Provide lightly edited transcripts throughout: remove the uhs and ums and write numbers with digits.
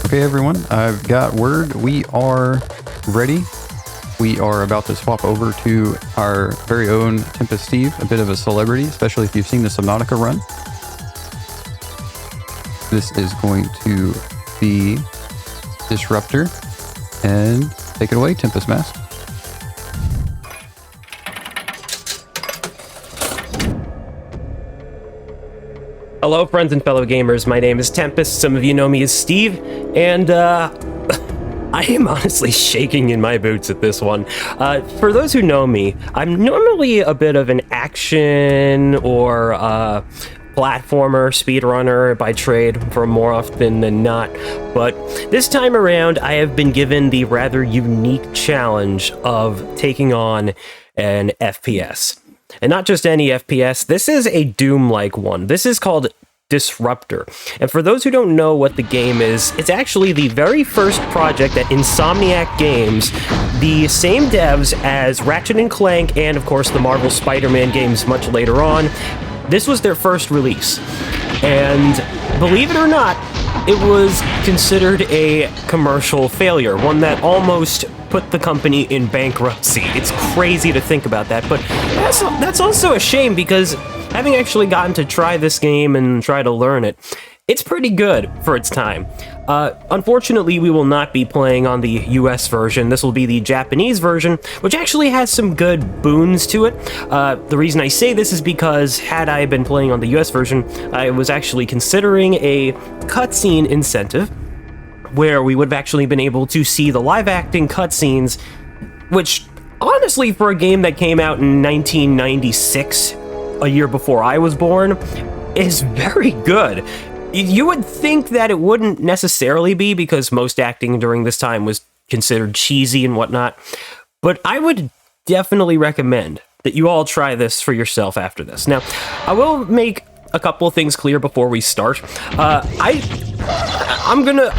Okay, everyone, I've got word. We are ready. We are about to swap over to our very own Tempest Steve, a bit of a celebrity, especially if you've seen the Subnautica run. This is going to be Disruptor. And take it away, Tempest Mask. Hello, friends and fellow gamers. My name is Tempest. Some of you know me as Steve, and I am honestly shaking in my boots at this one. For those who know me, I'm normally a bit of an action or platformer, speedrunner by trade, for more often than not. But this time around, I have been given the rather unique challenge of taking on an FPS. And not just any FPS, this is a Doom-like one. This is called Disruptor. And for those who don't know what the game is, it's actually the very first project at Insomniac Games, the same devs as Ratchet & Clank and, of course, the Marvel Spider-Man games much later on. This was their first release. And believe it or not, it was considered a commercial failure, one that almost put the company in bankruptcy. It's crazy to think about that, but that's also a shame because having actually gotten to try this game and try to learn it, it's pretty good for its time. Unfortunately, we will not be playing on the US version. This will be the Japanese version, which actually has some good boons to it. The reason I say this is because had I been playing on the US version, I was actually considering a cutscene incentive where we would have actually been able to see the live-acting cutscenes, which, honestly, for a game that came out in 1996, a year before I was born, is very good. You would think that it wouldn't necessarily be, because most acting during this time was considered cheesy and whatnot, but I would definitely recommend that you all try this for yourself after this. Now, I will make a couple of things clear before we start. I'm gonna...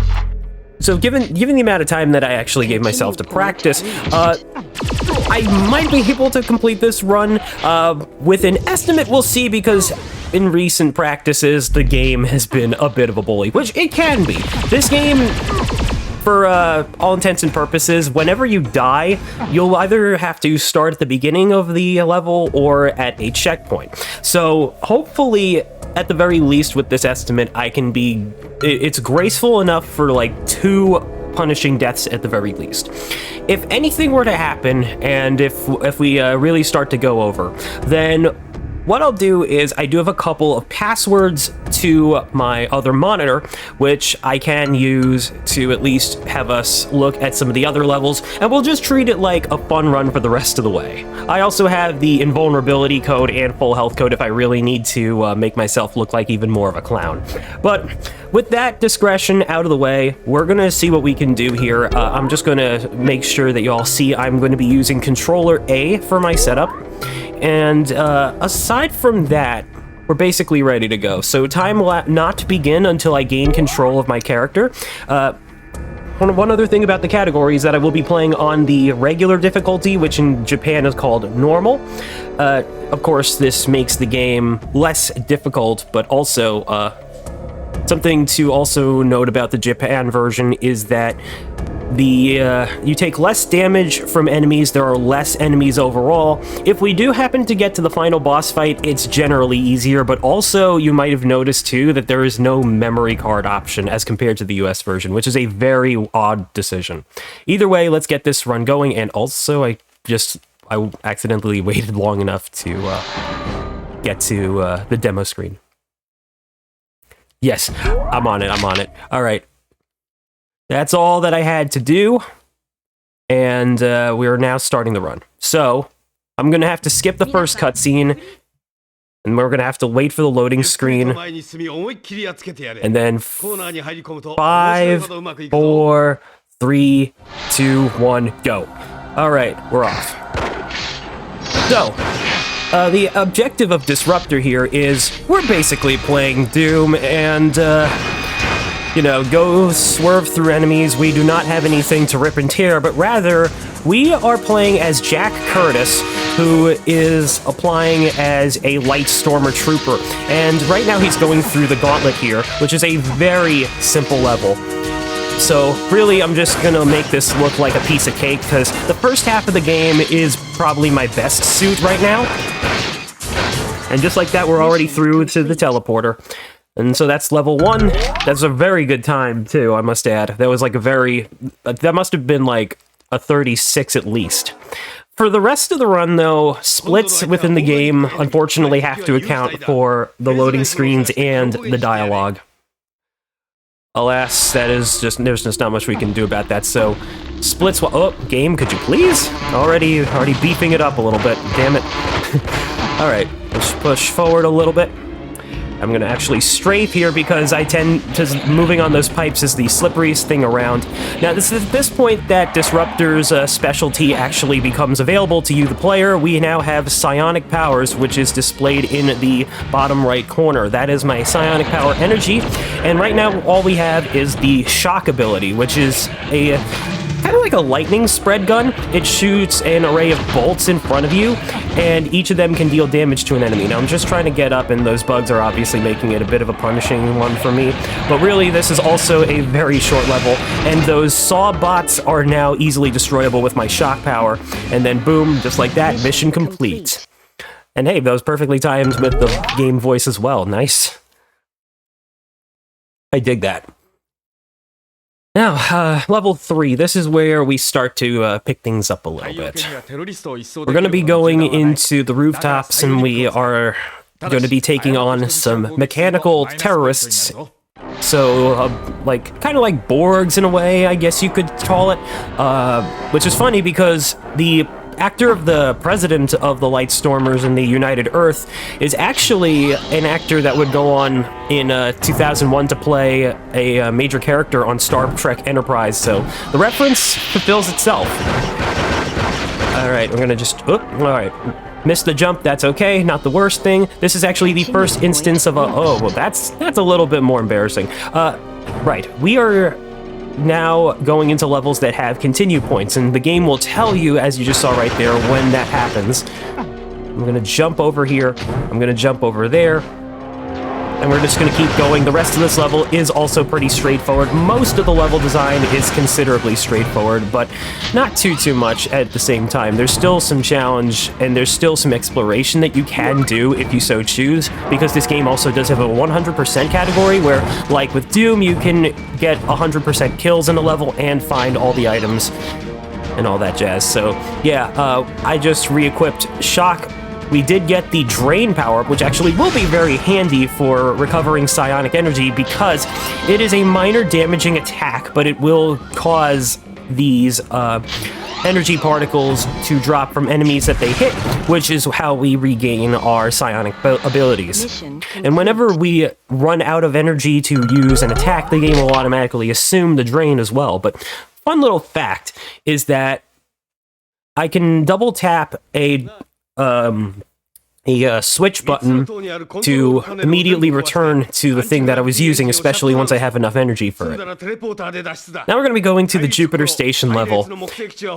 So given the amount of time that I actually gave myself to practice, I might be able to complete this run with an estimate. We'll see, because in recent practices, the game has been a bit of a bully, which it can be. This game, for all intents and purposes, whenever you die, you'll either have to start at the beginning of the level or at a checkpoint. So hopefully, at the very least with this estimate, I can be... It's graceful enough for like 2 punishing deaths at the very least. If anything were to happen, and if we really start to go over, then what I'll do is I do have a couple of passwords to my other monitor, which I can use to at least have us look at some of the other levels, and we'll just treat it like a fun run for the rest of the way. I also have the invulnerability code and full health code if I really need to make myself look like even more of a clown. But with that discretion out of the way, we're gonna see what we can do here. I'm just gonna make sure that you all see I'm going to be using controller A for my setup. And aside from that, we're basically ready to go. So time will not begin until I gain control of my character. One other thing about the category is that I will be playing on the regular difficulty, which in Japan is called normal. Of course, this makes the game less difficult, but also something to also note about the Japan version is that you take less damage from enemies, there are less enemies overall. If we do happen to get to the final boss fight, it's generally easier, but also you might have noticed too that there is no memory card option as compared to the US version, which is a very odd decision. Either way, let's get this run going, and also I accidentally waited long enough to get to the demo screen. Yes, I'm on it. All right. That's all that I had to do, and we are now starting the run. So, I'm going to have to skip the first cutscene, and we're going to have to wait for the loading screen, and then 5, 4, 3, 2, 1, go. Alright, we're off. So, the objective of Disruptor here is, we're basically playing Doom, and you know, go swerve through enemies. We do not have anything to rip and tear, but rather, we are playing as Jack Curtis, who is applying as a light stormer trooper. And right now he's going through the gauntlet here, which is a very simple level. So really, I'm just gonna make this look like a piece of cake, because the first half of the game is probably my best suit right now. And just like that, we're already through to the teleporter. And so that's level 1. That's a very good time, too, I must add. That was like that must have been like a 36 at least. For the rest of the run, though, splits within the game unfortunately have to account for the loading screens and the dialogue. Alas, there's just not much we can do about that, so splits. Oh, game, could you please? Already beefing it up a little bit. Damn it. Alright, let's push forward a little bit. I'm gonna actually strafe here because I tend to moving on those pipes is the slipperiest thing around. Now, this is at this point that Disruptor's specialty actually becomes available to you, the player. We now have psionic powers, which is displayed in the bottom right corner. That is my psionic power energy, and right now all we have is the shock ability, which is a kind of like a lightning spread gun. It shoots an array of bolts in front of you, and each of them can deal damage to an enemy. Now, I'm just trying to get up, and those bugs are obviously making it a bit of a punishing one for me. But really, this is also a very short level, and those saw bots are now easily destroyable with my shock power. And then boom, just like that, mission complete. And hey, that was perfectly timed with the game voice as well. Nice. I dig that. Now, level 3, this is where we start to pick things up a little bit. We're going to be going into the rooftops, and we are going to be taking on some mechanical terrorists. So, kind of like Borgs in a way, I guess you could call it. Which is funny because the actor of the president of the Lightstormers in the United Earth is actually an actor that would go on in 2001 to play a major character on Star Trek Enterprise, so the reference fulfills itself. Alright, we're gonna just... alright. Missed the jump, that's okay, not the worst thing. This is actually the first instance of a... oh, well, that's a little bit more embarrassing. Right, we are now going into levels that have continue points, and the game will tell you, as you just saw right there, when that happens. I'm gonna jump over here, I'm gonna jump over there, and we're just gonna keep going. The rest of this level is also pretty straightforward. Most of the level design is considerably straightforward, but not too much at the same time. There's still some challenge, and there's still some exploration that you can do if you so choose, because this game also does have a 100% category where, like with Doom, you can get 100% kills in a level and find all the items and all that jazz. So yeah, I just re-equipped Shock. We did get the Drain power-up, which actually will be very handy for recovering psionic energy because it is a minor damaging attack, but it will cause these energy particles to drop from enemies that they hit, which is how we regain our psionic abilities. And whenever we run out of energy to use an attack, the game will automatically assume the Drain as well. But fun little fact is that I can double tap a switch button to immediately return to the thing that I was using, especially once I have enough energy for it. Now we're going to be going to the Jupiter Station level,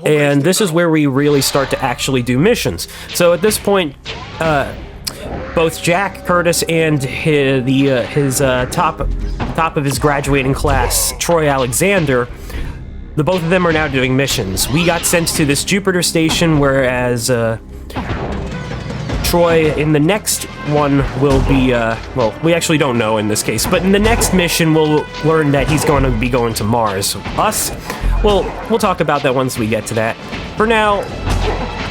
and this is where we really start to actually do missions. So at this point, both Jack Curtis and his top of his graduating class, Troy Alexander, the both of them are now doing missions. We got sent to this Jupiter Station, whereas Troy in the next one will be, well, we actually don't know in this case, but in the next mission we'll learn that he's going to be going to Mars. Us, well, we'll talk about that once we get to that. For now,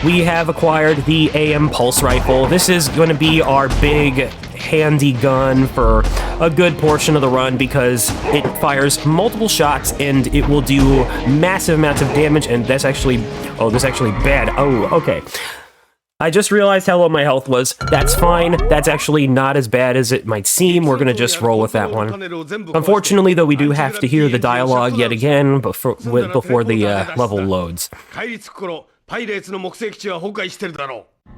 we have acquired the AM Pulse Rifle. This is going to be our big handy gun for a good portion of the run because it fires multiple shots and it will do massive amounts of damage, and that's actually, oh, this is actually bad. Oh, okay. I just realized how low my health was. That's fine. That's actually not as bad as it might seem. We're gonna just roll with that one. Unfortunately, though, we do have to hear the dialogue yet again before the level loads.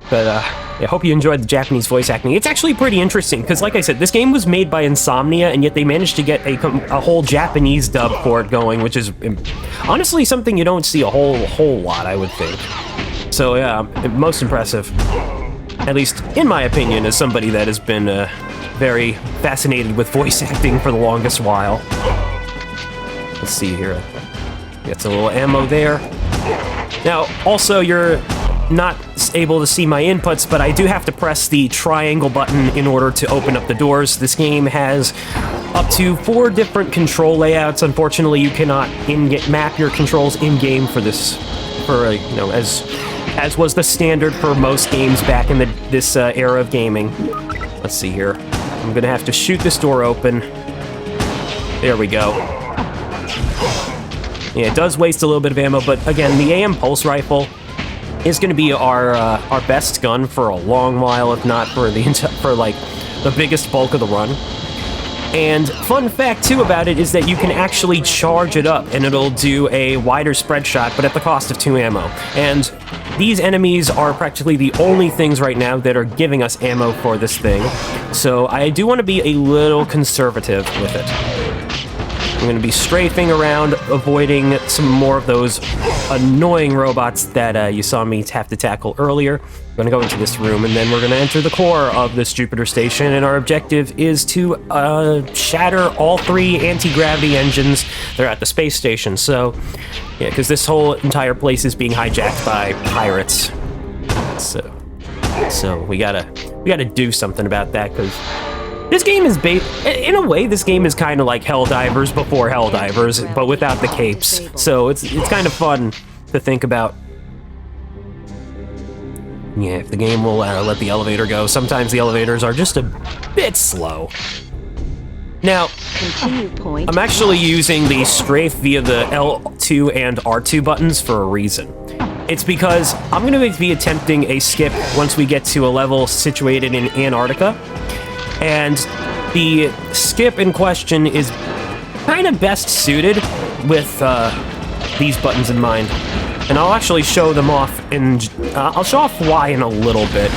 But I hope you enjoyed the Japanese voice acting. It's actually pretty interesting, because like I said, this game was made by Insomnia, and yet they managed to get a whole Japanese dub for it going, which is honestly something you don't see a whole lot, I would think. So yeah, most impressive. At least, in my opinion, as somebody that has been very fascinated with voice acting for the longest while. Let's see here. Get a little ammo there. Now, also, you're not able to see my inputs, but I do have to press the triangle button in order to open up the doors. This game has up to 4 different control layouts. Unfortunately, you cannot map your controls in-game for this, you know, as was the standard for most games back in this era of gaming. Let's see here. I'm gonna have to shoot this door open. There we go. Yeah, it does waste a little bit of ammo, but again, the AM pulse rifle is going to be our best gun for a long while, if not for like the biggest bulk of the run. And fun fact too about it is that you can actually charge it up, and it'll do a wider spread shot, but at the cost of 2 ammo. And these enemies are practically the only things right now that are giving us ammo for this thing. So I do want to be a little conservative with it. I'm going to be strafing around, avoiding some more of those annoying robots that you saw me have to tackle earlier. I'm going to go into this room, and then we're going to enter the core of this Jupiter station, and our objective is to shatter all 3 anti-gravity engines that are at the space station. So, yeah, because this whole entire place is being hijacked by pirates. So we gotta do something about that, because this game is in a way, this game is kind of like Helldivers before Helldivers, but without the capes. So it's kind of fun to think about. Yeah, if the game will let the elevator go. Sometimes the elevators are just a bit slow. Now, I'm actually using the strafe via the L2 and R2 buttons for a reason. It's because I'm going to be attempting a skip once we get to a level situated in Antarctica. And the skip in question is kind of best suited with these buttons in mind. And I'll actually show them off, and I'll show off why in a little bit.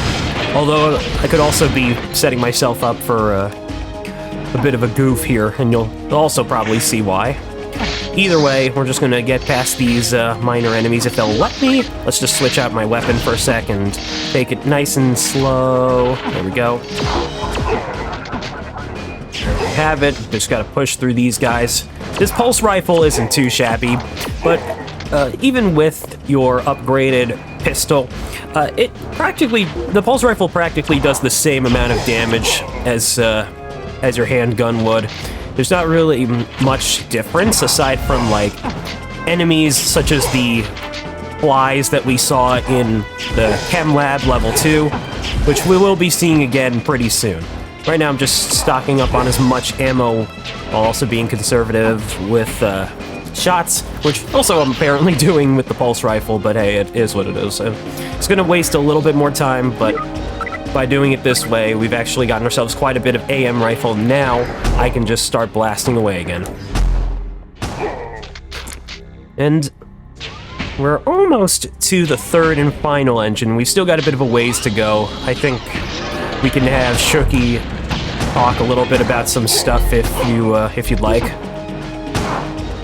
Although I could also be setting myself up for a bit of a goof here, and you'll also probably see why. Either way, we're just going to get past these minor enemies if they'll let me. Let's just switch out my weapon for a sec and take it nice and slow. There we go. There we have it. Just got to push through these guys. This pulse rifle isn't too shabby, but even with your upgraded pistol, the pulse rifle practically does the same amount of damage as your handgun would. There's not really much difference aside from like enemies such as the flies that we saw in the Chem Lab level 2, which we will be seeing again pretty soon. Right now I'm just stocking up on as much ammo while also being conservative with shots, which also I'm apparently doing with the pulse rifle, but hey, it is what it is. So it's going to waste a little bit more time, but by doing it this way, we've actually gotten ourselves quite a bit of AM rifle. Now I can just start blasting away again. And we're almost to the 3rd and final engine. We've still got a bit of a ways to go. I think we can have Shooky talk a little bit about some stuff if you'd like.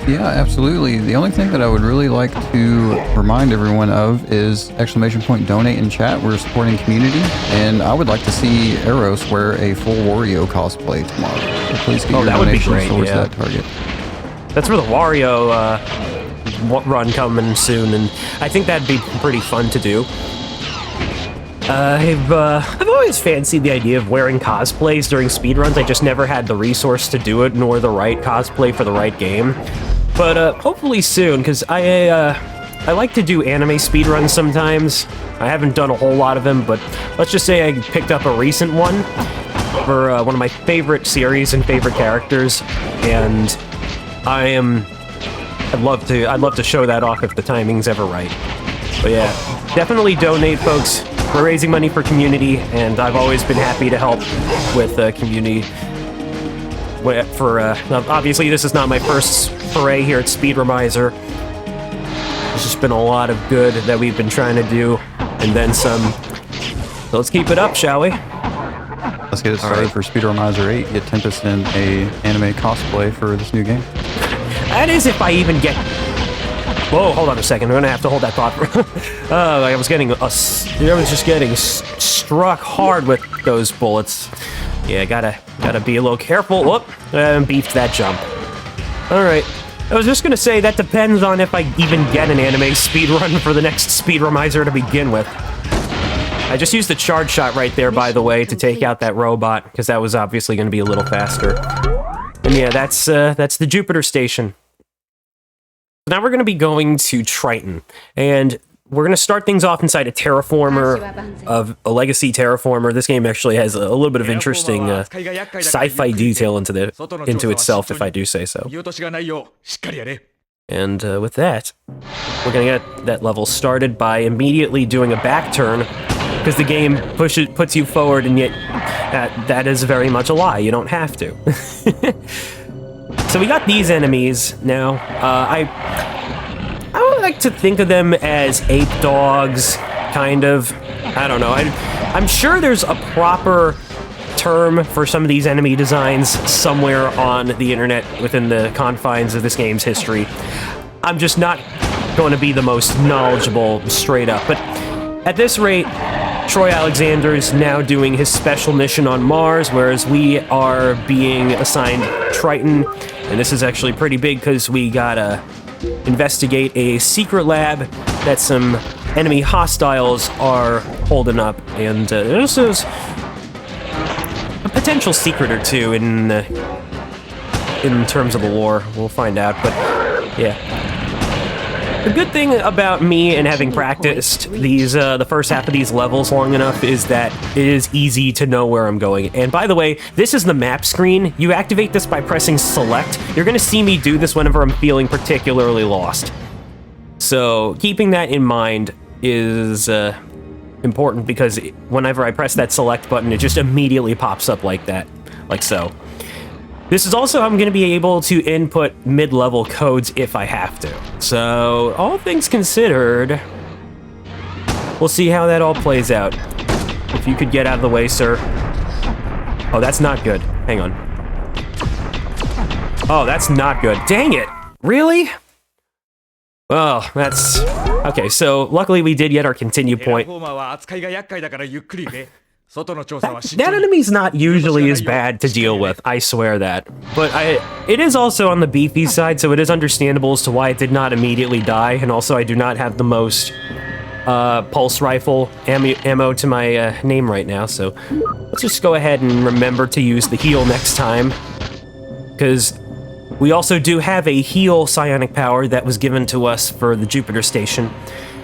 Yeah, absolutely. The only thing that I would really like to remind everyone of is !donate in chat. We're supporting community, and I would like to see Eros wear a full Wario cosplay tomorrow. So please get your donations towards that target. That's for the Wario run coming soon, and I think that'd be pretty fun to do. I've always fancied the idea of wearing cosplays during speedruns. I just never had the resource to do it, nor the right cosplay for the right game. But hopefully soon, because I like to do anime speedruns sometimes. I haven't done a whole lot of them, but let's just say I picked up a recent one for one of my favorite series and favorite characters, and I'd love to show that off if the timing's ever right. But yeah, definitely donate, folks. We're raising money for community, and I've always been happy to help with community. Obviously, this is not my first foray here at Speedromizer. There's just been a lot of good that we've been trying to do, and then some. So let's keep it up, shall we? Let's get it started for Speedromizer 8. Get Tempest in a anime cosplay for this new game. That is if I even get... Whoa, hold on a second. I'm gonna have to hold that thought. I was just getting struck hard with those bullets. Yeah, gotta be a little careful. Whoop, beefed that jump. All right, I was just gonna say, that depends on if I even get an anime speedrun for the next Speedromizer to begin with. I just used the charge shot right there, by the way, to take out that robot, because that was obviously going to be a little faster. And yeah, that's the Jupiter station. Now we're going to be going to Triton, and we're going to start things off inside a terraformer, of a legacy terraformer. This game actually has a little bit of interesting sci-fi detail into itself, if I do say so. And with that, we're going to get that level started by immediately doing a back turn, because the game puts you forward, and yet that is very much a lie. You don't have to. So we got these enemies now. I would like to think of them as ape dogs, kind of. I don't know. I'm sure there's a proper term for some of these enemy designs somewhere on the internet within the confines of this game's history. I'm just not going to be the most knowledgeable straight up. But at this rate, Troy Alexander is now doing his special mission on Mars, whereas we are being assigned Triton. And this is actually pretty big because we gotta investigate a secret lab that some enemy hostiles are holding up. And this is a potential secret or two in terms of the lore. We'll find out, but yeah. The good thing about me and having practiced these the first half of these levels long enough is that it is easy to know where I'm going. And by the way, this is the map screen. You activate this by pressing select. You're going to see me do this whenever I'm feeling particularly lost. So keeping that in mind is important, because whenever I press that select button, it just immediately pops up like that, like so. This is also how I'm going to be able to input mid-level codes if I have to. So, all things considered, we'll see how that all plays out. If you could get out of the way, sir. Oh, that's not good. Hang on. Oh, that's not good. Dang it! Really? Oh, that's... Okay, so luckily we did get our continue point. That enemy's not usually as bad to deal with, I swear that. But it is also on the beefy side, so it is understandable as to why it did not immediately die, and also I do not have the most pulse rifle ammo to my name right now, so let's just go ahead and remember to use the heal next time, because we also do have a heal psionic power that was given to us for the Jupiter station.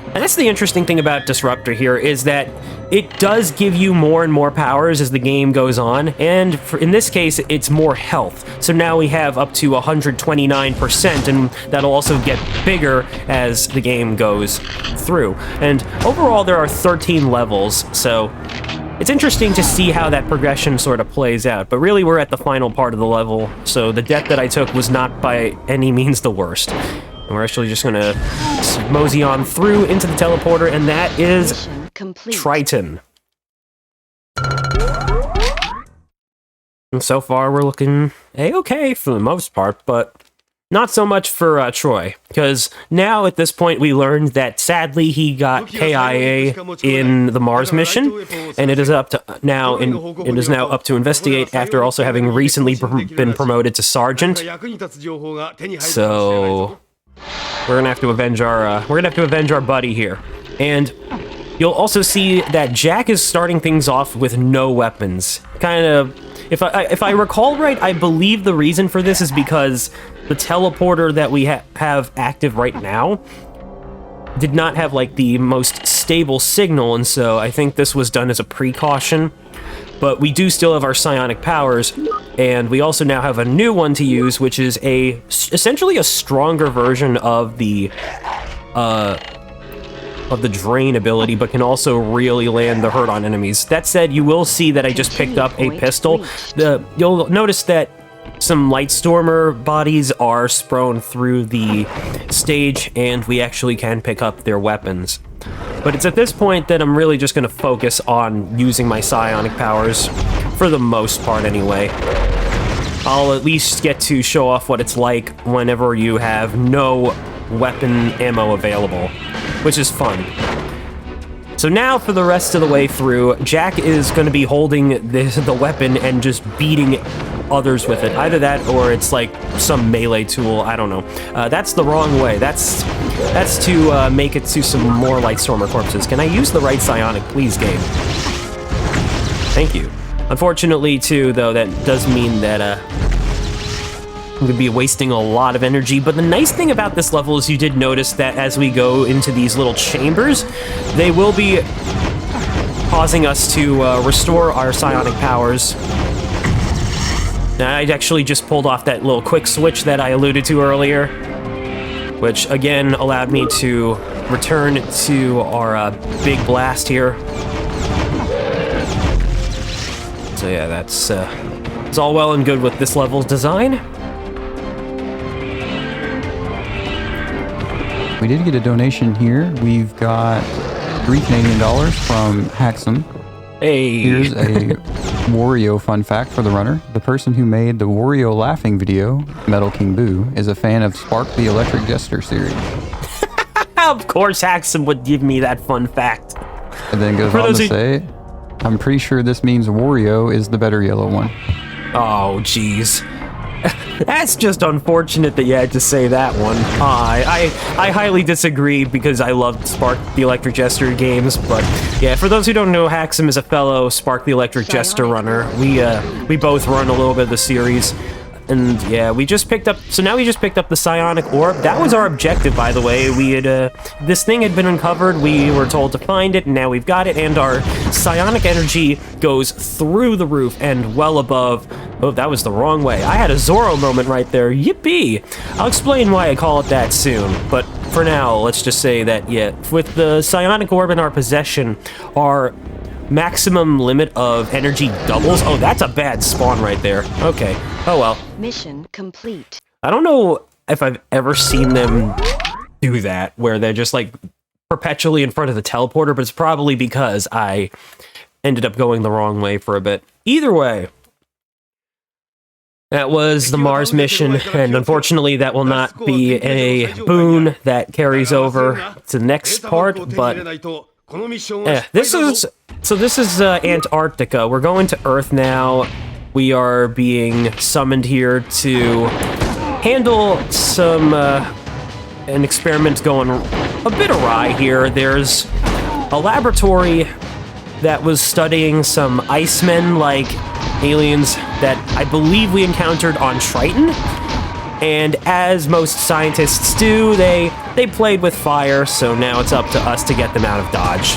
And that's the interesting thing about Disruptor here, is that it does give you more and more powers as the game goes on, and in this case, it's more health. So now we have up to 129%, and that'll also get bigger as the game goes through. And overall, there are 13 levels, so it's interesting to see how that progression sort of plays out. But really, we're at the final part of the level, so the death that I took was not by any means the worst. And we're actually just gonna mosey on through into the teleporter, and that is Triton. And so far, we're looking a-okay for the most part, but not so much for Troy, because now at this point we learned that sadly he got KIA in the Mars mission, and it is up to now up to investigate after also having recently been promoted to sergeant. So we're gonna have to avenge our buddy here. And you'll also see that Jack is starting things off with no weapons. Kind of, if I recall right, I believe the reason for this is because the teleporter that we have active right now did not have like the most stable signal, and so I think this was done as a precaution. But we do still have our psionic powers, and we also now have a new one to use, which is essentially a stronger version of the drain ability, but can also really land the hurt on enemies. That said, you will see that I just picked up a pistol. You'll notice that some Lightstormer bodies are sprown through the stage, and we actually can pick up their weapons. But it's at this point that I'm really just going to focus on using my psionic powers, for the most part anyway. I'll at least get to show off what it's like whenever you have no weapon ammo available, which is fun. So now for the rest of the way through, Jack is going to be holding the weapon and just beating others with it. Either that or it's like some melee tool. I don't know. That's the wrong way. That's to make it to some more Lightstormer corpses. Can I use the right psionic, please, game? Thank you. Unfortunately, too, though, that does mean that I'm going to be wasting a lot of energy. But the nice thing about this level is you did notice that as we go into these little chambers, they will be causing us to restore our psionic powers. Now, I actually just pulled off that little quick switch that I alluded to earlier, which again allowed me to return to our big blast here. So yeah, that's it's all well and good with this level's design. We did get a donation here. We've got $3 Canadian from Haxum. Hey. Here's a Wario fun fact for the runner. The person who made the Wario laughing video, Metal King Boo, is a fan of Spark the Electric Jester series. Of course Haxum would give me that fun fact. And then goes on to say, I'm pretty sure this means Wario is the better yellow one. Oh, jeez. That's just unfortunate that you had to say that one. I highly disagree because I loved Spark the Electric Jester games, but yeah, for those who don't know, Haxum is a fellow Spark the Electric Jester runner. We both run a little bit of the series. And yeah, we just picked up, so now we just picked up the psionic orb. That was our objective, by the way. We had, this thing had been uncovered, we were told to find it, and now we've got it, and our psionic energy goes through the roof and well above. Oh, that was the wrong way. I had a Zorro moment right there. Yippee! I'll explain why I call it that soon, but for now, let's just say that, yeah, with the psionic orb in our possession, our maximum limit of energy doubles. Oh, that's a bad spawn right there. Okay. Oh well. Mission complete. I don't know if I've ever seen them do that, where they're just like perpetually in front of the teleporter, but it's probably because I ended up going the wrong way for a bit. Either way, that was the Mars mission, and unfortunately that will not be a boon that carries over to the next part, but yeah, this is Antarctica. We're going to Earth now. We are being summoned here to handle some an experiment going a bit awry here. There's a laboratory that was studying some Icemen-like aliens that I believe we encountered on Triton. And as most scientists do, they played with fire, so now it's up to us to get them out of Dodge.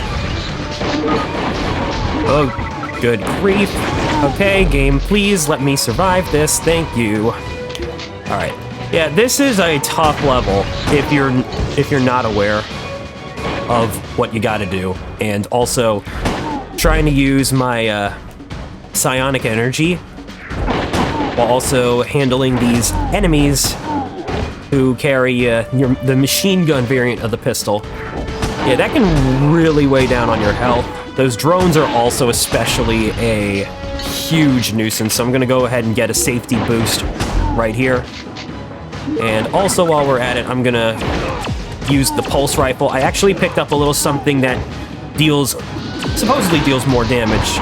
Oh, good grief. Okay, game, please let me survive this. Thank you. All right. Yeah, this is a tough level if you're not aware of what you got to do, and also trying to use my psionic energy while also handling these enemies who carry the machine gun variant of the pistol. Yeah, that can really weigh down on your health. Those drones are also especially a huge nuisance, so I'm gonna go ahead and get a safety boost right here. And also while we're at it, I'm gonna use the pulse rifle. I actually picked up a little something that supposedly deals more damage.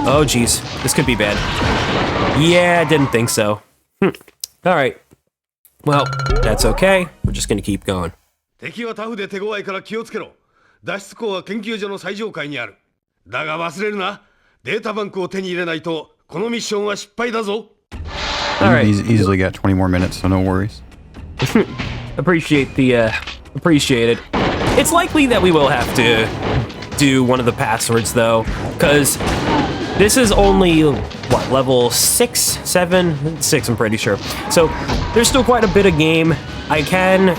Oh geez, this could be bad. Yeah, didn't think so. Alright. Well, that's okay. We're just gonna keep going. 敵はタフで手強いから気をつけろ。脱出口は研究所の最上階にある。だが忘れるな。データバンクを手に入れないとこのミッションは失敗だぞ。Alright. He's easily got 20 more minutes, so no worries. Appreciate it. It's likely that we will have to do one of the passwords though, because this is only, what, level 6, 7? 6, I'm pretty sure. So, there's still quite a bit of game. I can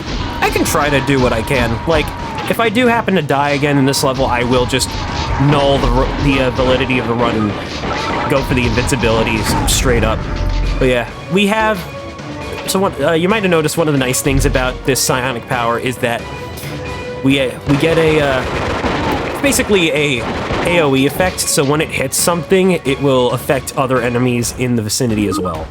try to do what I can. Like, if I do happen to die again in this level, I will just null the validity of the run and go for the invincibility straight up. But yeah, we have... So you might have noticed one of the nice things about this psionic power is that we get basically a AoE effect, so when it hits something, it will affect other enemies in the vicinity as well.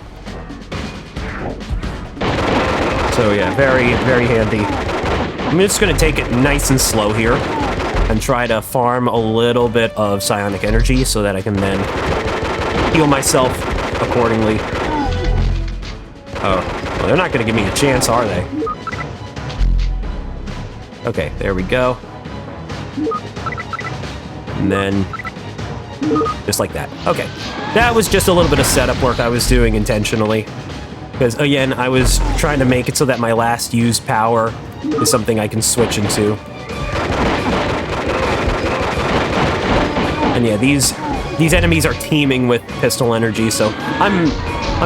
So yeah, very, very handy. I'm just gonna take it nice and slow here and try to farm a little bit of psionic energy so that I can then heal myself accordingly. Oh, well, they're not going to give me a chance, are they? Okay, there we go. And then, just like that. Okay, that was just a little bit of setup work I was doing intentionally. Because, again, I was trying to make it so that my last used power is something I can switch into. And yeah, these enemies are teeming with pistol energy, so I'm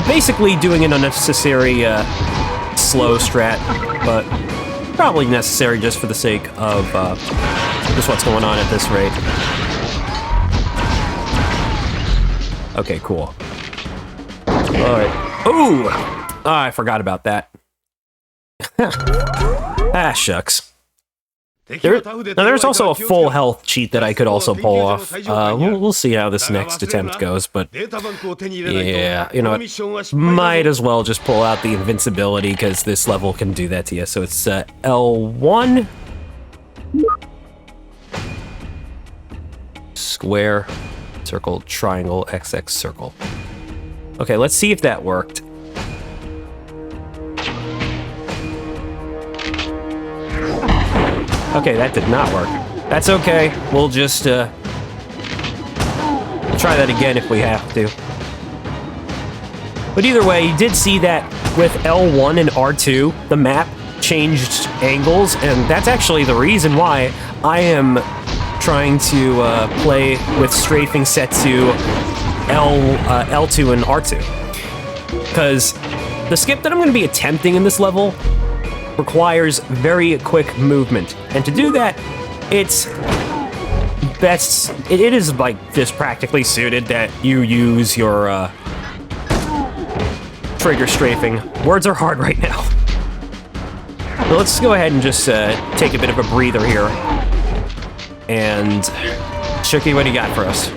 basically doing an unnecessary slow strat, but probably necessary just for the sake of just what's going on at this rate. Okay, cool. Alright. Ooh! I forgot about that. Ah, shucks. There's also a full health cheat that I could also pull off. We'll see how this next attempt goes, but yeah, you know what? Might as well just pull out the invincibility, because this level can do that to you. So it's L1. Square, circle, triangle, XX, circle. Okay, let's see if that worked. Okay, that did not work. That's okay. We'll just we'll try that again if we have to. But either way, you did see that with L1 and R2, the map changed angles, and that's actually the reason why I am trying to play with strafing set to L2 and R2. Because the skip that I'm going to be attempting in this level requires very quick movement, and to do that, it is like just practically suited that you use your trigger strafing. Words are hard right now. So let's go ahead and just take a bit of a breather here. And Shooky, what do you got for us?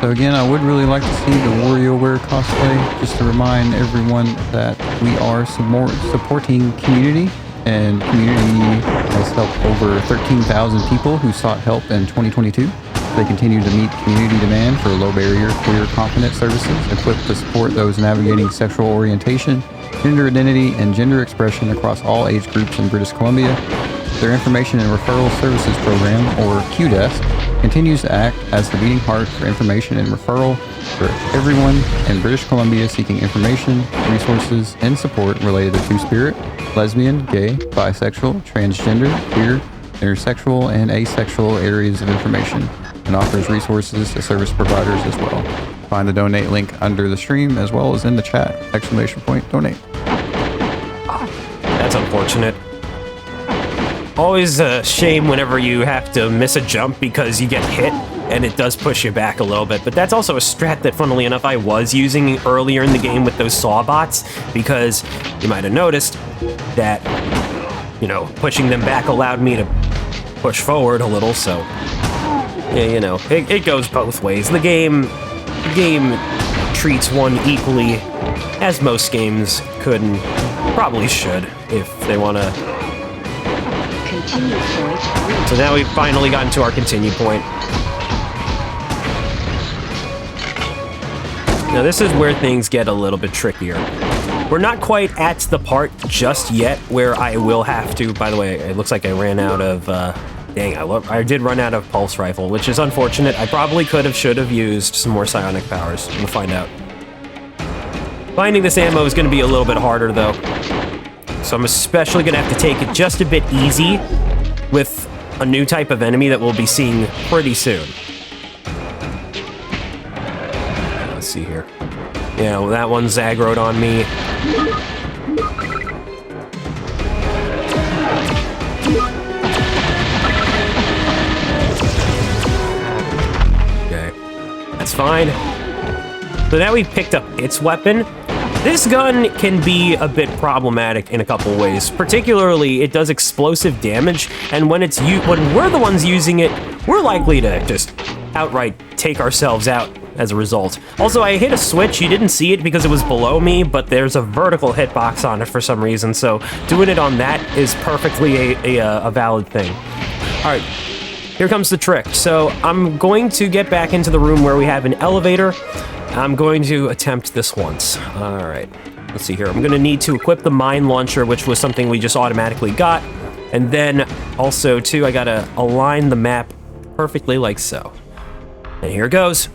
So again, I would really like to see the WarioWare cosplay, just to remind everyone that we are supporting Community, and Community has helped over 13,000 people who sought help in 2022. They continue to meet community demand for low-barrier, queer, confident services equipped to support those navigating sexual orientation, gender identity, and gender expression across all age groups in British Columbia. Their Information and Referral Services Program, or QDesk, continues to act as the beating heart for information and referral for everyone in British Columbia seeking information, resources, and support related to two-spirit, lesbian, gay, bisexual, transgender, queer, intersexual, and asexual areas of information, and offers resources to service providers as well. Find the donate link under the stream as well as in the chat. !donate. That's unfortunate. Always a shame whenever you have to miss a jump because you get hit, and it does push you back a little bit. But that's also a strat that, funnily enough, I was using earlier in the game with those saw bots, because you might have noticed that, you know, pushing them back allowed me to push forward a little, so yeah, you know, it goes both ways. The game treats one equally, as most games could and probably should, if they want to. Continue point. So now we've finally gotten to our continue point. Now this is where things get a little bit trickier. We're not quite at the part just yet where I will have to, by the way, it looks like I ran out of, dang, I did run out of pulse rifle, which is unfortunate. I probably should have used some more psionic powers. We'll find out. Finding this ammo is going to be a little bit harder though. So I'm especially going to have to take it just a bit easy with a new type of enemy that we'll be seeing pretty soon. Let's see here. Yeah, well, that one's aggroed on me. Okay, that's fine. So now we've picked up its weapon. This gun can be a bit problematic in a couple ways. Particularly, it does explosive damage, and when we're the ones using it, we're likely to just outright take ourselves out as a result. Also, I hit a switch. You didn't see it because it was below me, but there's a vertical hitbox on it for some reason, so doing it on that is perfectly a valid thing. All right, here comes the trick. So I'm going to get back into the room where we have an elevator. I'm going to attempt this once. All right, let's see here. I'm gonna need to equip the mine launcher, which was something we just automatically got. And then also too, I gotta align the map perfectly like so. And here goes.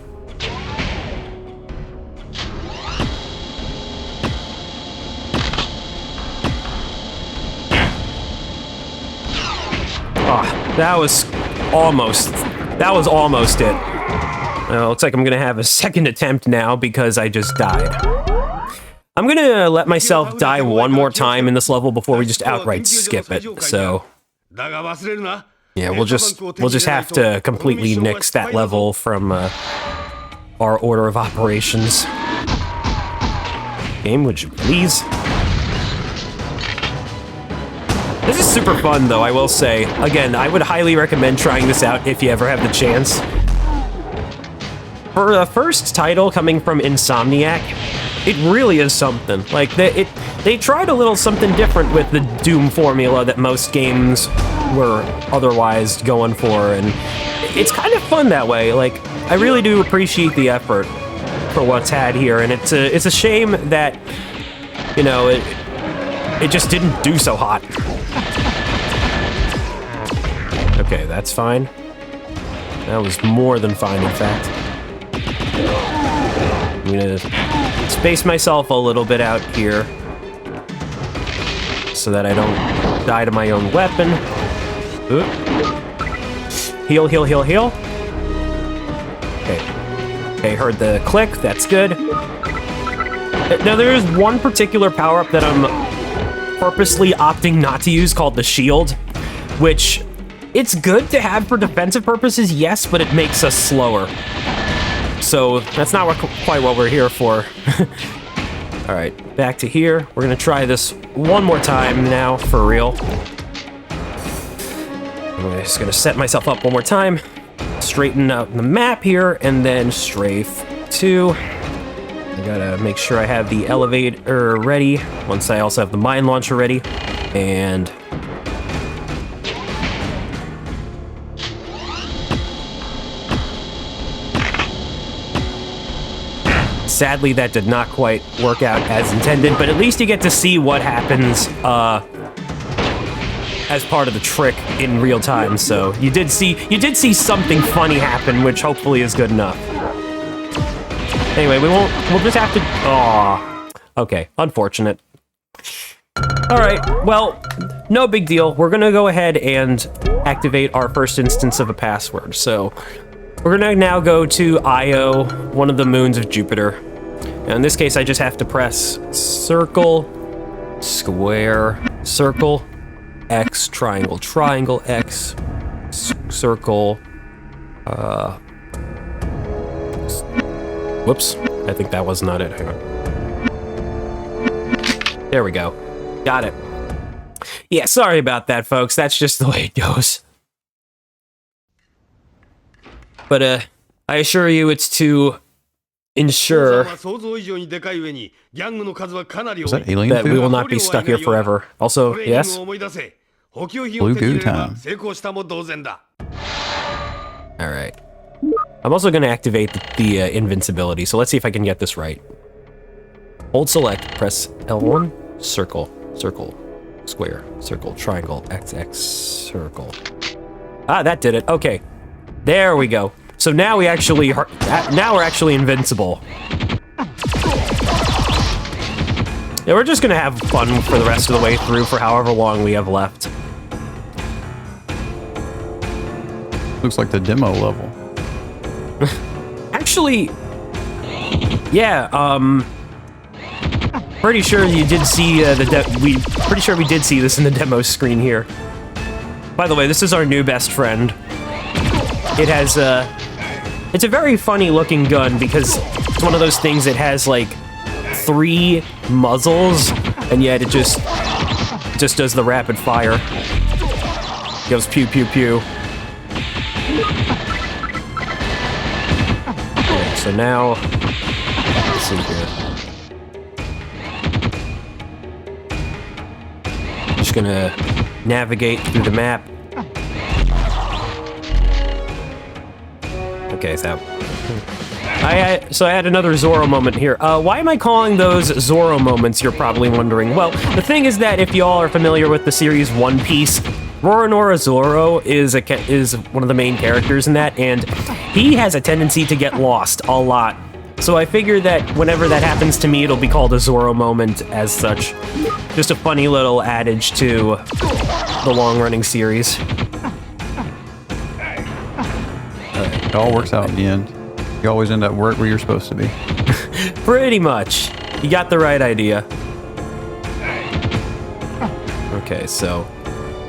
Oh, that was almost it. Looks like I'm gonna have a second attempt now because I just died. I'm gonna let myself die one more time in this level before we just outright skip it. So yeah, we'll just have to completely nix that level from our order of operations. Game, would you please? This is super fun, though, I will say. Again, I would highly recommend trying this out if you ever have the chance. For the first title coming from Insomniac, it really is something. Like, they tried a little something different with the Doom formula that most games were otherwise going for, and it's kind of fun that way. Like, I really do appreciate the effort for what's had here, and it's a shame that, you know, it just didn't do so hot. Okay, that's fine. That was more than fine, in fact. I'm gonna space myself a little bit out here so that I don't die to my own weapon. Ooh. Heal, heal, heal, heal. Okay. Okay, heard the click. That's good. Now, there is one particular power-up that I'm purposely opting not to use called the shield, which it's good to have for defensive purposes, yes, but it makes us slower. So that's not quite what we're here for. All right, back to here. We're gonna try this one more time now, for real. I'm just gonna set myself up one more time, straighten out the map here, and then strafe 2. I gotta make sure I have the elevator ready, once I also have the mine launcher ready, and sadly, that did not quite work out as intended, but at least you get to see what happens as part of the trick in real time. So you did see something funny happen, which hopefully is good enough. Anyway, we'll just have to. Aw. Okay, unfortunate. All right, well, no big deal. We're gonna go ahead and activate our first instance of a password. So we're gonna now go to Io, one of the moons of Jupiter. Now in this case, I just have to press circle, square, circle, X, triangle, triangle, X, circle, whoops, I think that was not it. Hang on. There we go. Got it. Yeah, sorry about that, folks. That's just the way it goes. But, I assure you it's to ensure Is that alien that we food? will not be stuck here forever. Also, yes? Blue goo time. Alright. I'm also going to activate the invincibility, so let's see if I can get this right. Hold select, press L1, circle, circle, square, circle, triangle, XX, circle. Ah, that did it. Okay. There we go. So now we're actually invincible. Yeah, we're just gonna have fun for the rest of the way through for however long we have left. Looks like the demo level. Actually, yeah, pretty sure you did see pretty sure we did see this in the demo screen here. By the way, this is our new best friend. It has it's a very funny looking gun because it's one of those things that has like 3 muzzles, and yet it just does the rapid fire. Goes pew pew pew. Okay, so now let's see here. Just gonna navigate through the map. Okay, so I had another Zoro moment here. Why am I calling those Zoro moments, you're probably wondering? Well, the thing is that if y'all are familiar with the series One Piece, Roronoa Zoro is one of the main characters in that, and he has a tendency to get lost a lot. So I figure that whenever that happens to me, it'll be called a Zoro moment as such. Just a funny little adage to the long-running series. It all works out in the end. You always end up where you're supposed to be. Pretty much. You got the right idea. Okay, so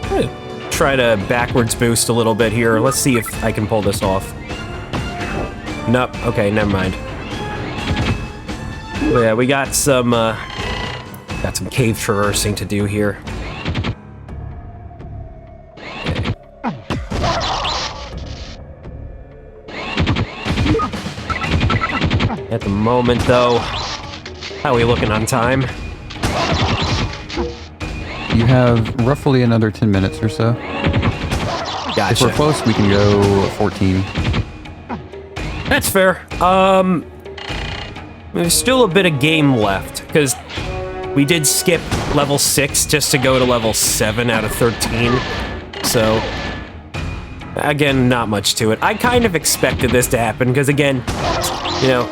I'm gonna try to backwards boost a little bit here. Let's see if I can pull this off. Nope. Okay, never mind. But yeah, we got some cave traversing to do here. At the moment, though, how are we looking on time? You have roughly another 10 minutes or so. Gotcha. If we're close, we can go 14. That's fair. There's still a bit of game left, because we did skip level 6 just to go to level 7 out of 13. So, again, not much to it. I kind of expected this to happen, because again, you know,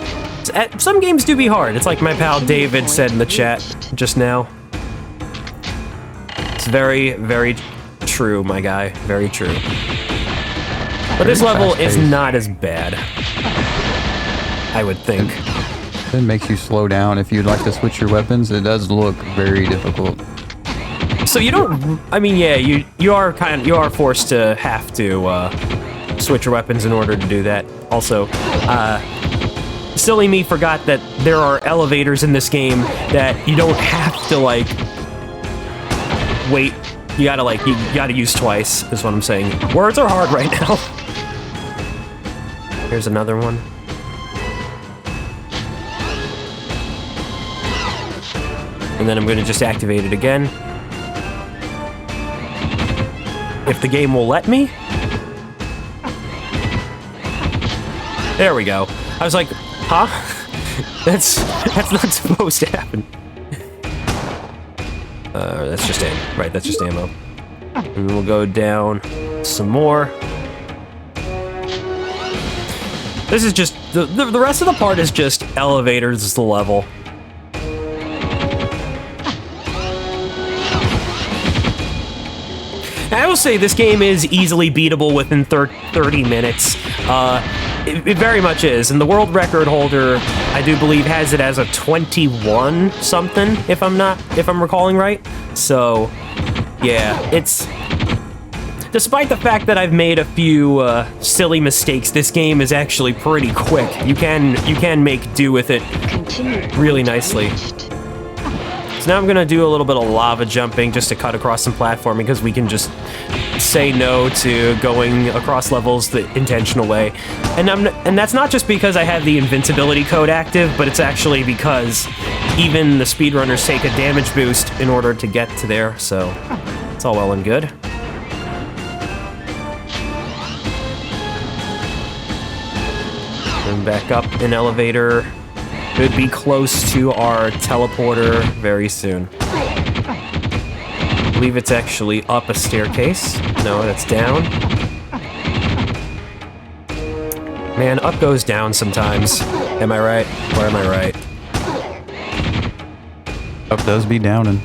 some games do be hard. It's like my pal David said in the chat just now. It's very, very true, my guy. Very true. But this level is not as bad, I would think. It makes you slow down. If you'd like to switch your weapons, it does look very difficult. So you don't, I mean, yeah, you are forced to have to switch your weapons in order to do that. Also, silly me forgot that there are elevators in this game that you don't have to, like, wait. You gotta use twice, is what I'm saying. Words are hard right now. Here's another one. And then I'm gonna just activate it again. If the game will let me. There we go. I was like, huh? That's not supposed to happen. That's just ammo. Right, that's just ammo. And we'll go down some more. This is just, the rest of the part is just elevators is the level. I will say this game is easily beatable within 30 minutes. It very much is, and the world record holder, I do believe, has it as a 21 something, if I'm recalling right. So, yeah, it's, despite the fact that I've made a few silly mistakes, this game is actually pretty quick. You can make do with it really nicely. So now I'm gonna do a little bit of lava jumping just to cut across some platforming, because we can just say no to going across levels the intentional way. And that's not just because I have the invincibility code active, but it's actually because even the speedrunners take a damage boost in order to get to there, so it's all well and good. And back up an elevator. Should be close to our teleporter very soon. I believe it's actually up a staircase. No, that's down. Man, up goes down sometimes. Am I right? Or am I right? Up does be downing.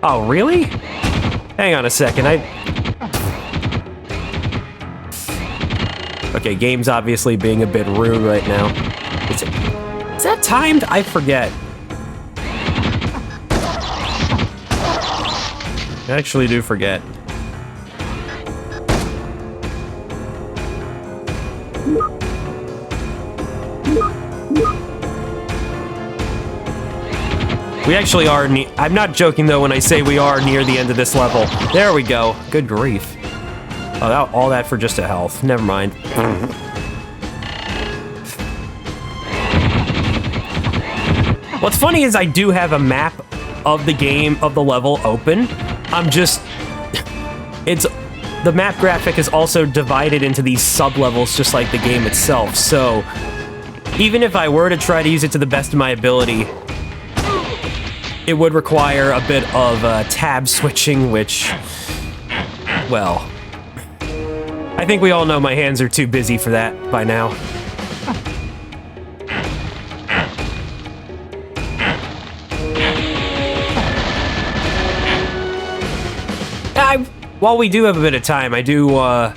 Oh, really? Hang on a second, Okay, game's obviously being a bit rude right now. Is that timed? I forget. I actually do forget. We actually are I'm not joking though when I say we are near the end of this level. There we go. Good grief. Oh, all that for just a health. Never mind. What's funny is I do have a map of the game, of the level open. I'm just it's the map graphic is also divided into these sub-levels just like the game itself, so even if I were to try to use it to the best of my ability, it would require a bit of tab switching, which, well, I think we all know my hands are too busy for that by now. While we do have a bit of time, I do want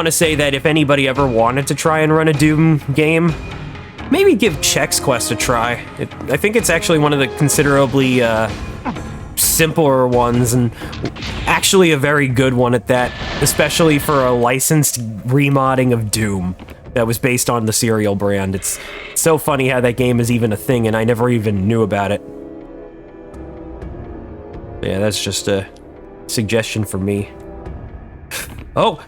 to say that if anybody ever wanted to try and run a Doom game, maybe give Chex Quest a try. I think it's actually one of the considerably simpler ones, and actually a very good one at that, especially for a licensed remodding of Doom that was based on the cereal brand. It's so funny how that game is even a thing, and I never even knew about it. Yeah, that's just a suggestion for me. Oh,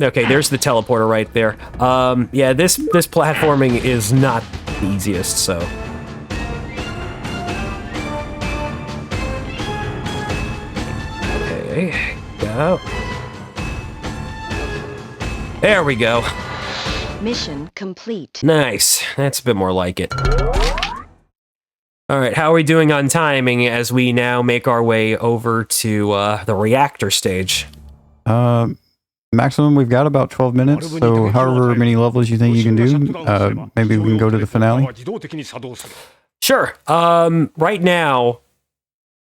okay, there's the teleporter right there. Yeah, this platforming is not the easiest, so. Okay, go. There we go. Mission complete. Nice, that's a bit more like it. All right, how are we doing on timing as we now make our way over to the reactor stage? Maximum, we've got about 12 minutes, so however many levels you think you can do, maybe we can go to the finale. Sure. Right now,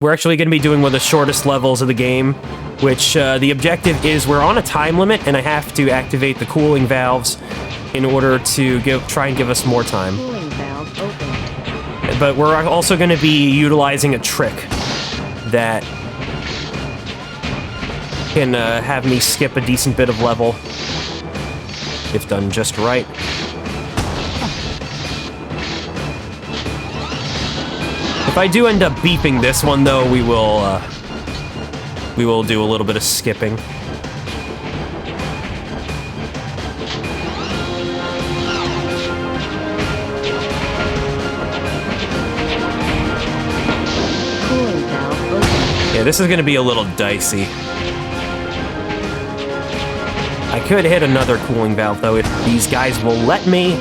we're actually going to be doing one of the shortest levels of the game, which the objective is we're on a time limit, and I have to activate the cooling valves in order to try and give us more time. Cooling valve open. But we're also going to be utilizing a trick that can have me skip a decent bit of level if done just right. If I do end up beeping this one, though, we will do a little bit of skipping. Yeah, this is going to be a little dicey. I could hit another cooling valve, though, if these guys will let me.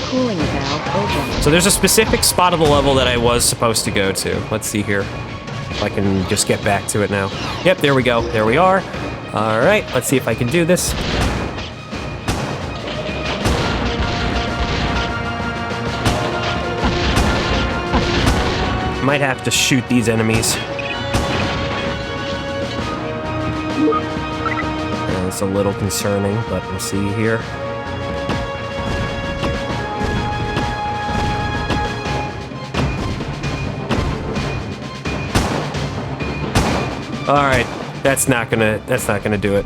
Cooling valve open. So there's a specific spot of the level that I was supposed to go to. Let's see here. If I can just get back to it now. Yep, there we go. There we are. All right, let's see if I can do this. Might have to shoot these enemies. It's a little concerning, but we'll see here. All right, that's not gonna do it.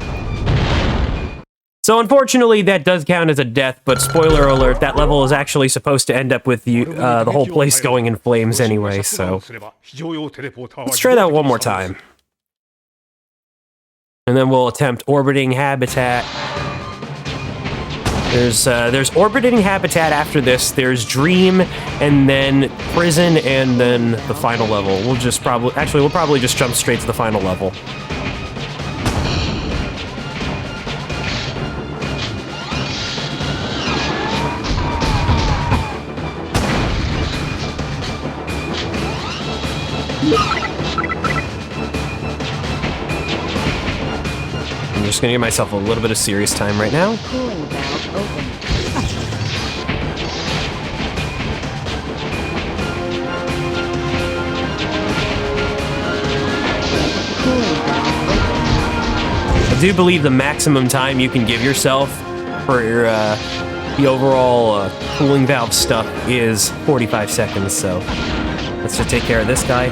So unfortunately, that does count as a death, but spoiler alert, that level is actually supposed to end up with the whole place going in flames anyway, so let's try that one more time. And then we'll attempt orbiting habitat. There's orbiting habitat after this, there's dream, and then prison, and then the final level. We'll probably just jump straight to the final level. I'm just gonna give myself a little bit of serious time right now. Cooling valve open. Cooling valve open. I do believe the maximum time you can give yourself for your, the overall cooling valve stuff is 45 seconds, so let's just take care of this guy.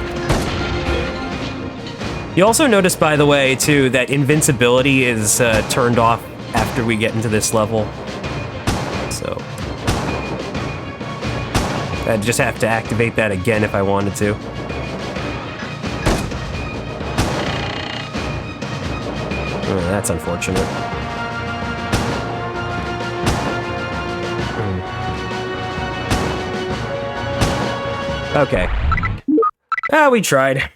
You also notice, by the way, too, that invincibility is turned off after we get into this level. So I'd just have to activate that again if I wanted to. Oh, that's unfortunate. Okay. We tried.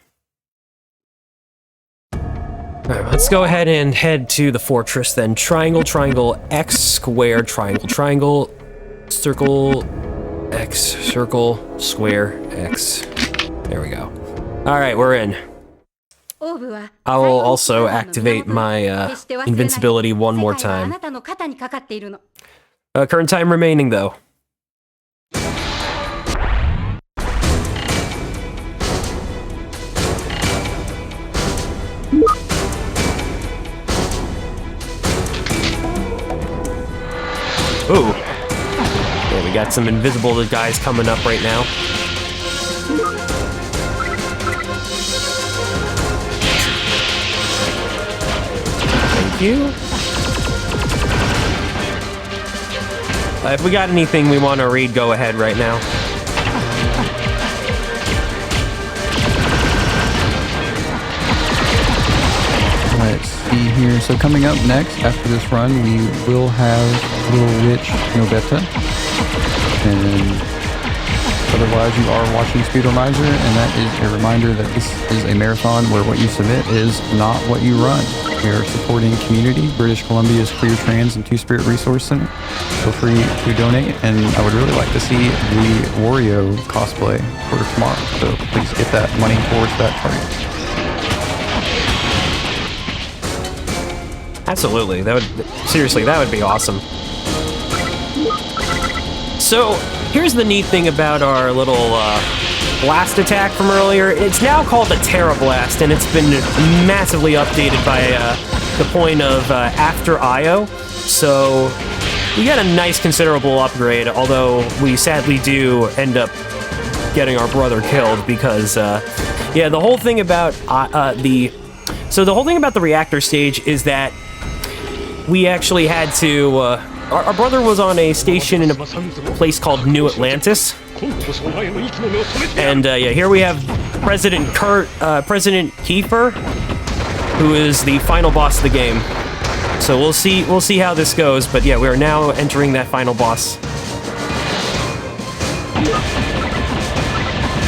Alright, let's go ahead and head to the fortress then. Triangle, triangle, X, square, triangle, triangle, circle, X, circle, square, X. There we go. Alright, we're in. I will also activate my invincibility one more time. Current time remaining, though. Ooh. Yeah, we got some invisible guys coming up right now. Thank you. If we got anything we want to read, go ahead right now. Let's see here. So coming up next, after this run, we will have Little Witch Nobeta. And otherwise, you are watching Speedromizer, and that is a reminder that this is a marathon where what you submit is not what you run. We are supporting community, British Columbia's Clear Trans and Two-Spirit Resource Center. Feel free to donate, and I would really like to see the Wario cosplay for tomorrow. So please get that money towards that target. Absolutely, that would seriously, that would be awesome. So here's the neat thing about our little blast attack from earlier. It's now called the Terra Blast, and it's been massively updated by the point of after IO. So we got a nice considerable upgrade, although we sadly do end up getting our brother killed because yeah, the whole thing about the whole thing about the reactor stage is that we actually had to our brother was on a station in a place called New Atlantis. And yeah, here we have President Kiefer, who is the final boss of the game. So we'll see how this goes, but yeah, we are now entering that final boss.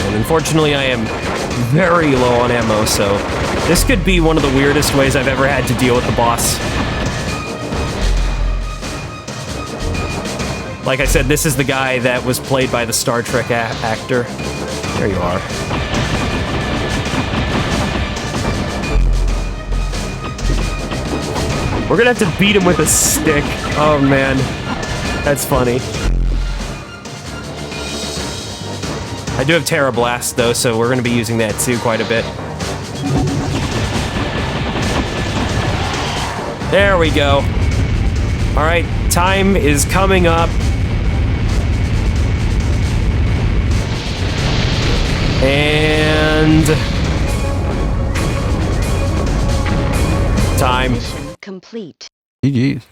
And unfortunately, I am very low on ammo, so this could be one of the weirdest ways I've ever had to deal with the boss. Like I said, this is the guy that was played by the Star Trek actor. There you are. We're gonna have to beat him with a stick. Oh man, that's funny. I do have Terra Blast though, so we're gonna be using that too quite a bit. There we go. All right, time is coming up. And time. Complete. GG's.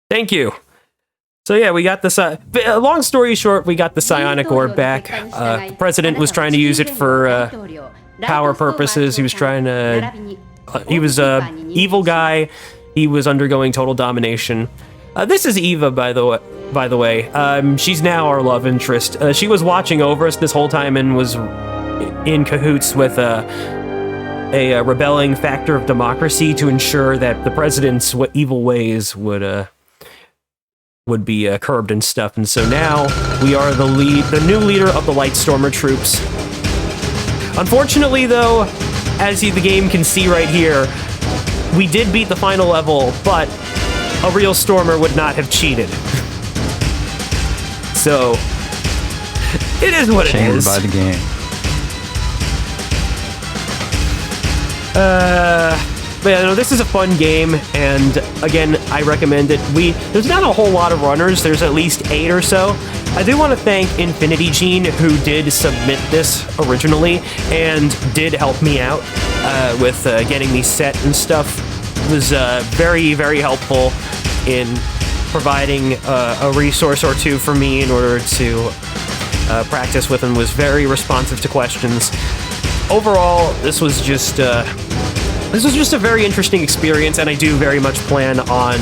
Thank you. So yeah, we got this. Long story short, we got the psionic orb back. The president was trying to use it for power purposes. He was trying to. He was a evil guy. He was undergoing total domination. This is Eva, by the way. She's now our love interest. She was watching over us this whole time and was in cahoots with a rebelling factor of democracy to ensure that the president's evil ways would be curbed and stuff. And so now we are the new leader of the Lightstormer troops. Unfortunately, though, as the game can see right here, we did beat the final level, but a real Stormer would not have cheated. So it is what it is. Shamed by the game. But yeah, no, this is a fun game, and again, I recommend it. There's not a whole lot of runners. There's at least 8 or so. I do want to thank Infinity Gene, who did submit this originally and did help me out with getting these set and stuff. It was very, very helpful in providing a resource or two for me in order to practice with, and was very responsive to questions. Overall, this was just a very interesting experience, and I do very much plan on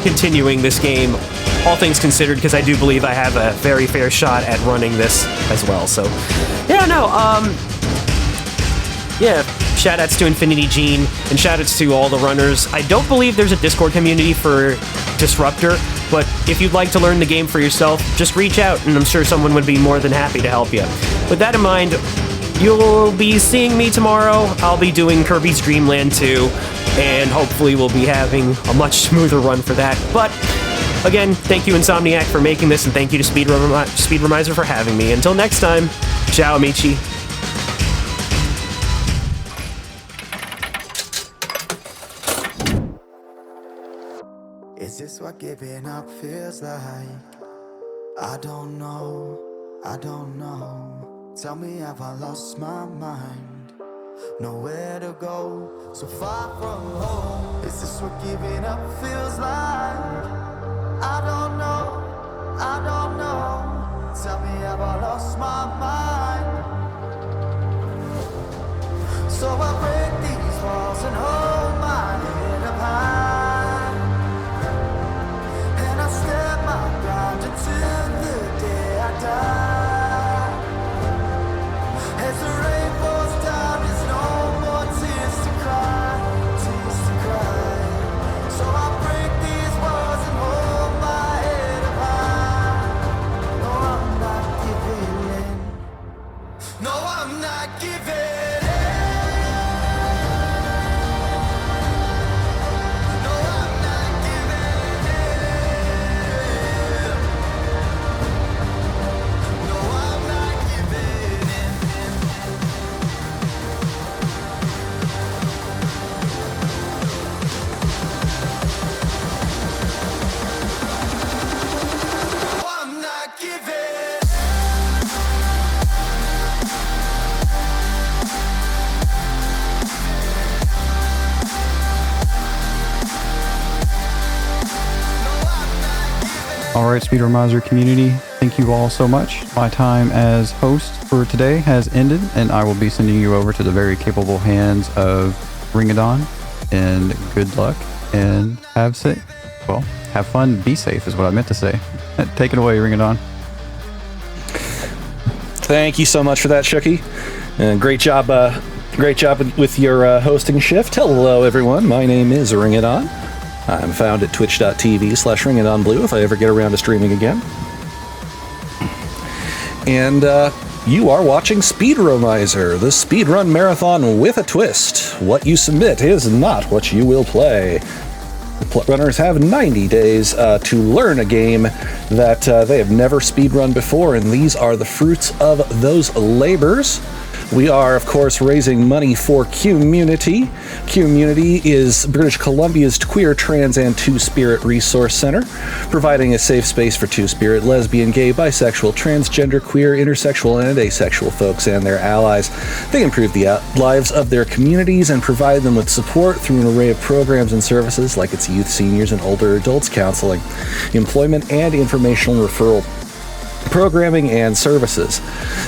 continuing this game all things considered, because I do believe I have a very fair shot at running this as well. So, yeah, no, yeah, shoutouts to Infinity Gene, and shoutouts to all the runners. I don't believe there's a Discord community for Disruptor, but if you'd like to learn the game for yourself, just reach out, and I'm sure someone would be more than happy to help you. With that in mind, you'll be seeing me tomorrow. I'll be doing Kirby's Dream Land 2, and hopefully we'll be having a much smoother run for that. But again, thank you Insomniac for making this, and thank you to Speedromizer for having me. Until next time, ciao amici. Is this what giving up feels like? I don't know, I don't know. Tell me, have I lost my mind? Nowhere to go, so far from home. Is this what giving up feels like? I don't know, I don't know. Tell me, have I lost my mind? So I break these walls and hold my head up high, and I stand my ground until the day I die. As the rain falls down, there's no more tears to cry, tears to cry. So I break these walls and hold my head up high. No, I'm not giving in. No, I'm not giving in. No, I'm not giving in. No, I'm not giving in. No, I'm not giving. All right, Speedromizer community, thank you all so much. My time as host for today has ended, and I will be sending you over to the very capable hands of Ringadon. And good luck, and have fun, be safe is what I meant to say. Take it away, Ringadon. Thank you so much for that, Shooky. Great job with your hosting shift. Hello, everyone. My name is Ringadon. I'm found at twitch.tv/ringadonblue if I ever get around to streaming again. And you are watching Speedromizer, the speedrun marathon with a twist. What you submit is not what you will play. Runners have 90 days to learn a game that they have never speedrun before, and these are the fruits of those labors. We are, of course, raising money for QMUNITY. QMUNITY is British Columbia's queer, trans, and two-spirit resource center, providing a safe space for two-spirit, lesbian, gay, bisexual, transgender, queer, intersexual, and asexual folks and their allies. They improve the lives of their communities and provide them with support through an array of programs and services like its youth, seniors, and older adults counseling, employment, and informational referral programming and services.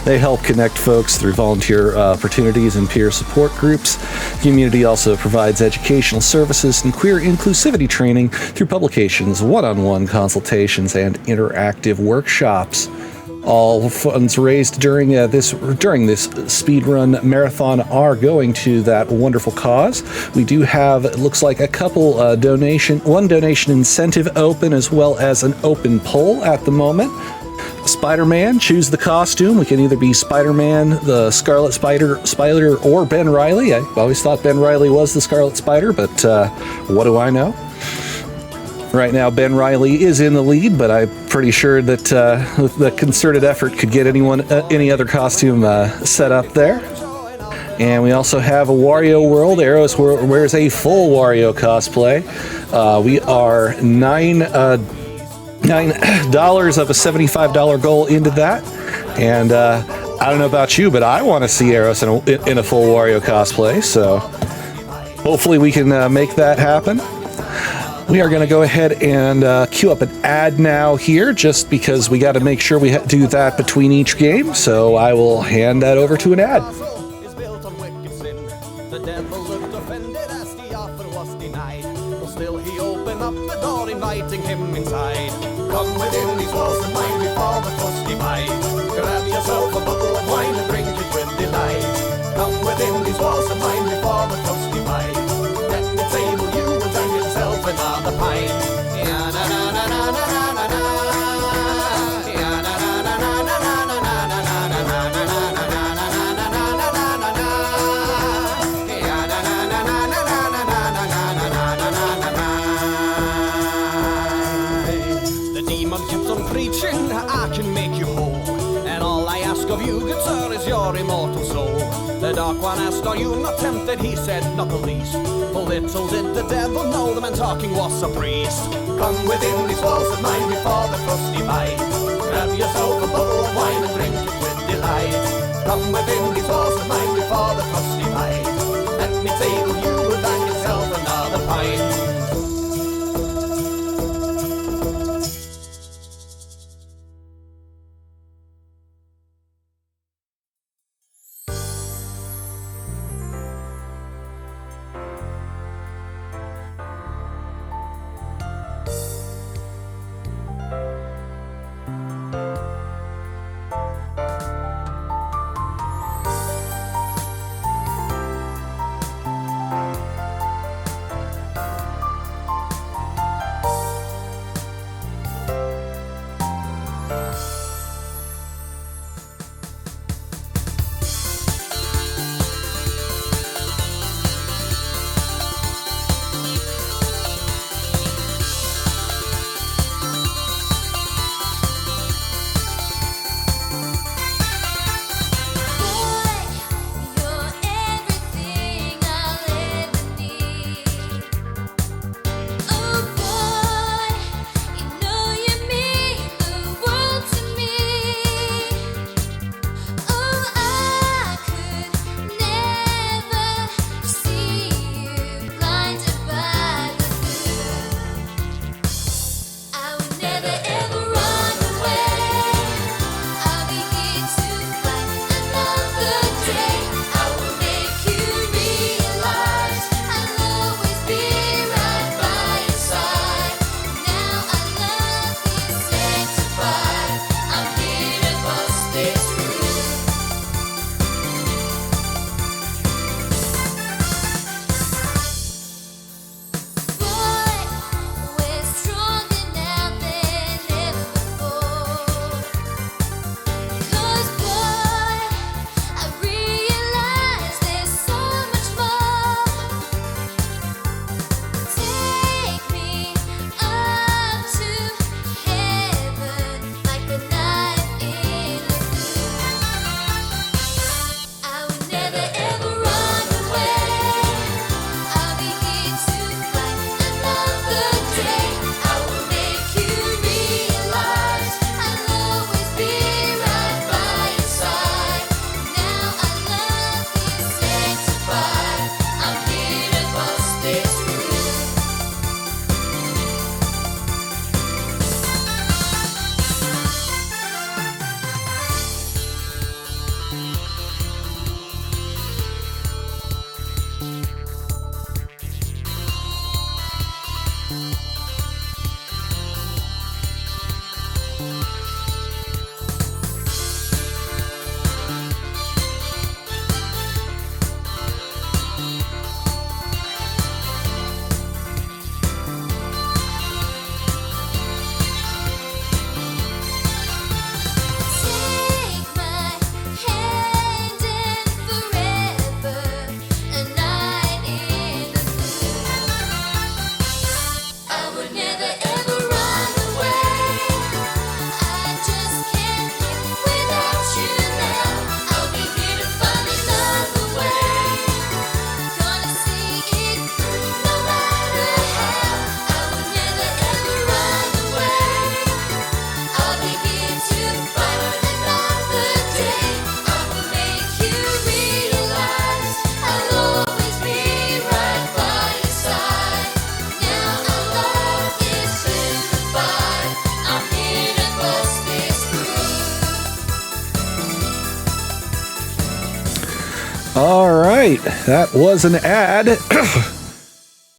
They help connect folks through volunteer opportunities and peer support groups. Community also provides educational services and queer inclusivity training through publications, one-on-one consultations, and interactive workshops. All funds raised during this speedrun marathon are going to that wonderful cause. We do have, it looks like, a couple one donation incentive open, as well as an open poll at the moment. Spider-Man, choose the costume. We can either be Spider-Man, the Scarlet Spider, or Ben Reilly. I always thought Ben Reilly was the Scarlet Spider, but what do I know? Right now, Ben Reilly is in the lead, but I'm pretty sure that the concerted effort could get any other costume set up there. And we also have a Wario World. Eros wears a full Wario cosplay. We are $9 of a $75 goal into that, and I don't know about you, but I want to see Eros in a full Wario cosplay, so hopefully we can make that happen. We are going to go ahead and queue up an ad now here, just because we got to make sure we do that between each game, so I will hand that over to an ad. The devil looked offended as the offer was denied, but still he opened up the door, inviting him inside. Come within these walls of mine before the frosty bite. Grab yourself a bottle of wine and drink it with delight. Come within these walls of mine before the frosty bite. At the table you will drink yourself another pint. Yeah, na na na na na na na. Yeah, na na na na na na na na na na na na na na na na na na. Yeah, na na na na na na na na na na na na na na. The demon kept on preaching, I can make you whole, and all I ask of you, good sir, is your immortal soul. The dark one asked, are you not tempted? He said, not the least. For little did the devil know the man talking was a priest. Come within these walls of mine before the frosty bite. Grab yourself a bottle of wine and drink it with delight. Come within these walls of mine before the frosty bite. At me table you will find yourself another pint. right, that was an ad.